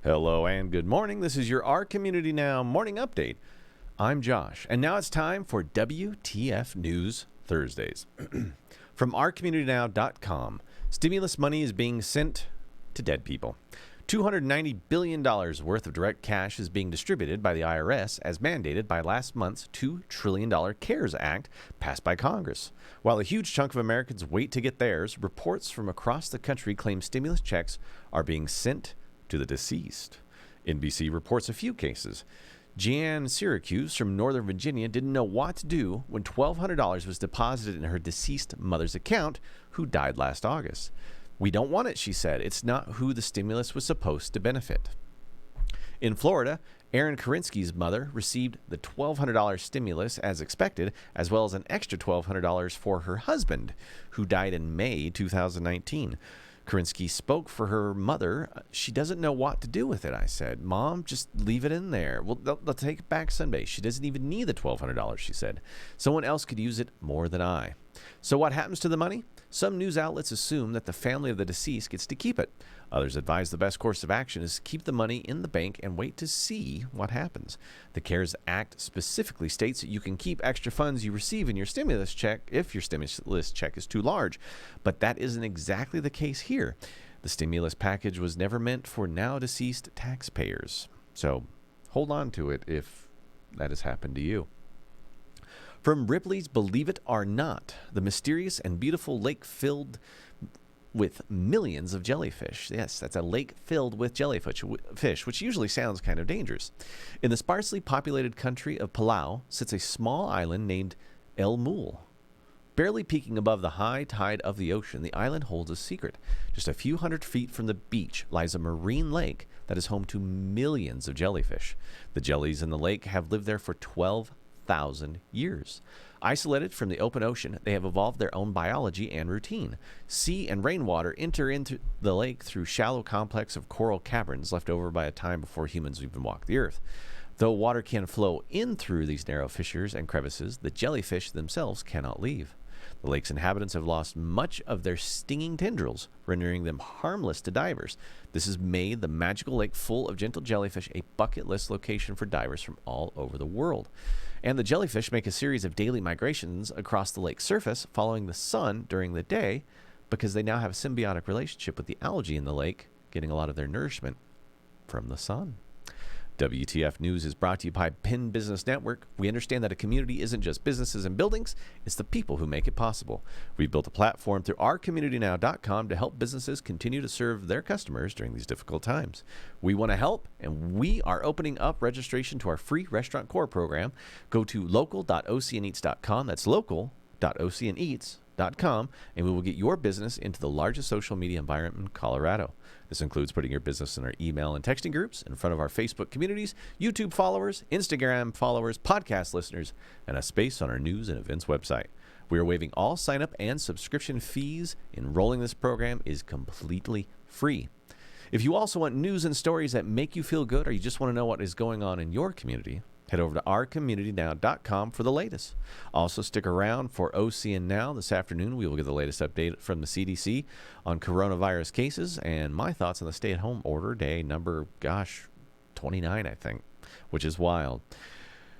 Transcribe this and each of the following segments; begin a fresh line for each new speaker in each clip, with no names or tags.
Hello and good morning. This is your Our Community Now morning update. I'm Josh, and now it's time for WTF News Thursdays. From ourcommunitynow.com, stimulus money is being sent to dead people. $290 billion worth of direct cash is being distributed by the IRS as mandated by last month's $2 trillion CARES Act passed by Congress. While a huge chunk of Americans wait to get theirs, reports from across the country claim stimulus checks are being sent to the deceased. NBC reports a few cases. Jeanne Syracuse from Northern Virginia didn't know what to do when $1,200 was deposited in her deceased mother's account, who died last August. "We don't want it," she said. "It's not who the stimulus was supposed to benefit." In Florida, Aaron Karinsky's mother received the $1,200 stimulus as expected, as well as an extra $1,200 for her husband, who died in May 2019. Karinsky spoke for her mother. "She doesn't know what to do with it," I said. "Mom, just leave it in there. Well, they'll take it back Sunday. She doesn't even need the $1,200, she said. "Someone else could use it more than I." So what happens to the money? Some news outlets assume that the family of the deceased gets to keep it. Others advise the best course of action is to keep the money in the bank and wait to see what happens. The CARES Act specifically states that you can keep extra funds you receive in your stimulus check if your stimulus check is too large. But that isn't exactly the case here. The stimulus package was never meant for now deceased taxpayers. So hold on to it if that has happened to you. From Ripley's Believe It or Not, the mysterious and beautiful lake filled with millions of jellyfish. Yes, that's a lake filled with jellyfish, which usually sounds kind of dangerous. In the sparsely populated country of Palau sits a small island named El Mul. Barely peeking above the high tide of the ocean, the island holds a secret. Just a few hundred feet from the beach lies a marine lake that is home to millions of jellyfish. The jellies in the lake have lived there for 12,000 years. Isolated from the open ocean, they have evolved their own biology and routine. Sea and rainwater enter into the lake through shallow complex of coral caverns left over by a time before humans even walked the earth. Though water can flow in through these narrow fissures and crevices, the jellyfish themselves cannot leave. The lake's inhabitants have lost much of their stinging tendrils, rendering them harmless to divers. This has made the magical lake full of gentle jellyfish a bucket list location for divers from all over the world. And the jellyfish make a series of daily migrations across the lake's surface, following the sun during the day, because they now have a symbiotic relationship with the algae in the lake, getting a lot of their nourishment from the sun. WTF News is brought to you by Penn Business Network. We understand that a community isn't just businesses and buildings, it's the people who make it possible. We've built a platform through ourcommunitynow.com to help businesses continue to serve their customers during these difficult times. We want to help, and we are opening up registration to our free Restaurant Core program. Go to local.oceaneats.com. That's local.oceaneats.com, and we will get your business into the largest social media environment in Colorado. This includes putting your business in our email and texting groups, in front of our Facebook communities, YouTube followers, Instagram followers, podcast listeners, and a space on our news and events website. We are waiving all sign-up and subscription fees. Enrolling in this program is completely free. If you also want news and stories that make you feel good, or you just want to know what is going on in your community, head over to ourcommunitynow.com for the latest. Also, stick around for OCN Now. This afternoon, we will get the latest update from the CDC on coronavirus cases and my thoughts on the stay-at-home order, day number, 29, I think, which is wild.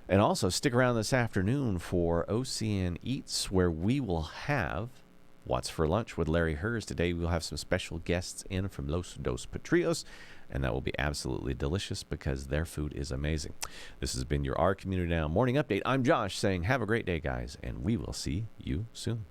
And also, stick around this afternoon for OCN Eats, where we will have What's for Lunch with Larry Hers. Today, we'll have some special guests in from Los Dos Patrios, and that will be absolutely delicious because their food is amazing. This has been your Our Community Now Morning Update. I'm Josh saying have a great day, guys, and we will see you soon.